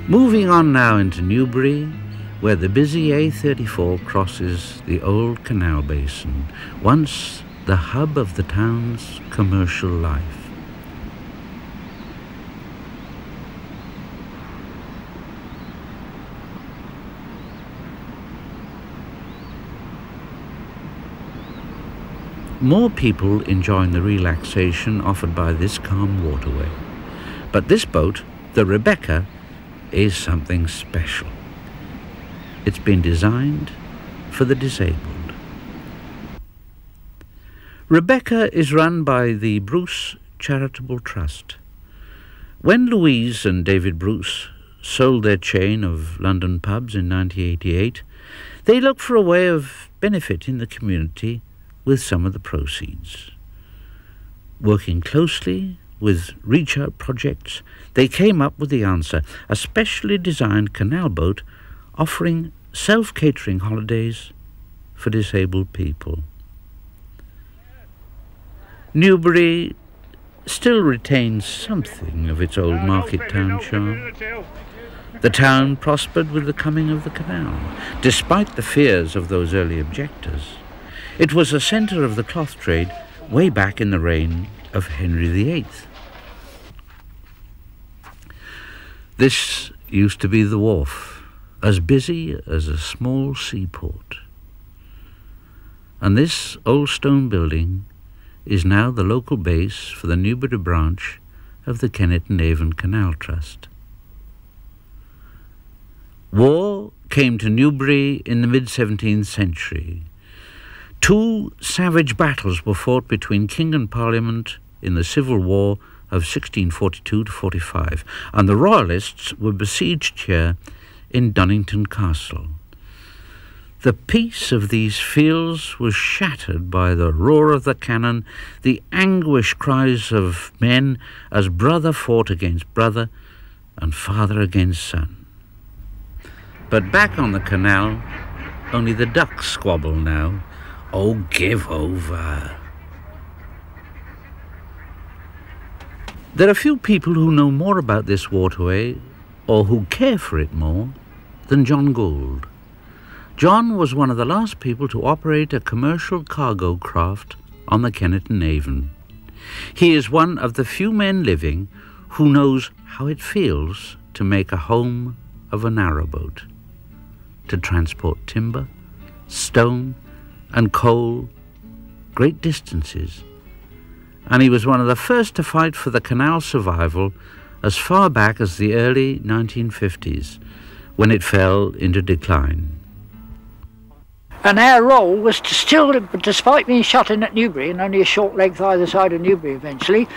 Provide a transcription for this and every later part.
Moving on now into Newbury, where the busy A34 crosses the old canal basin, once the hub of the town's commercial life. More people enjoying the relaxation offered by this calm waterway. But this boat, the Rebecca, is something special. It's been designed for the disabled. Rebecca is run by the Bruce Charitable Trust. When Louise and David Bruce sold their chain of London pubs in 1988, they looked for a way of benefiting the community with some of the proceeds. Working closely with Reach Out projects, they came up with the answer: a specially designed canal boat offering self-catering holidays for disabled people. Newbury still retains something of its old market town charm. The town prospered with the coming of the canal, despite the fears of those early objectors. It was a centre of the cloth trade way back in the reign of Henry VIII. This used to be the wharf, as busy as a small seaport. And this old stone building is now the local base for the Newbury branch of the Kennet and Avon Canal Trust. War came to Newbury in the mid-17th century. 2 savage battles were fought between King and Parliament in the Civil War of 1642-45, and the Royalists were besieged here in Dunnington Castle. The peace of these fields was shattered by the roar of the cannon, the anguished cries of men as brother fought against brother and father against son. But back on the canal, only the ducks squabble now. Oh, give over. There are few people who know more about this waterway, or who care for it more, than John Gould. John was one of the last people to operate a commercial cargo craft on the Kennet and Avon. He is one of the few men living who knows how it feels to make a home of a narrowboat, to transport timber, stone, and coal great distances, and he was one of the first to fight for the canal's survival as far back as the early 1950s, when it fell into decline. And our role was to still, despite being shut in at Newbury and only a short length either side of Newbury eventually,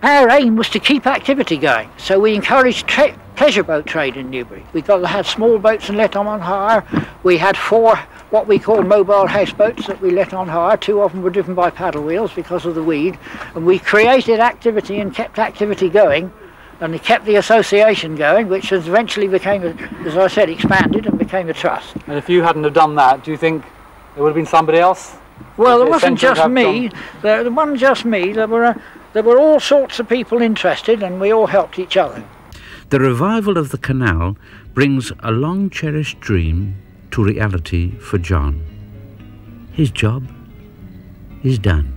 our aim was to keep activity going. So we encouraged pleasure boat trade in Newbury. We had small boats and let them on hire. We had 4 what we call mobile houseboats that we let on hire. 2 of them were driven by paddle wheels because of the weed. And we created activity and kept activity going, and it kept the association going, which has eventually became, as I said, expanded and became a trust. And if you hadn't have done that, do you think there would have been somebody else? Well, it wasn't just me. There wasn't just me. There were all sorts of people interested, and we all helped each other. The revival of the canal brings a long-cherished dream to reality for John. His job is done.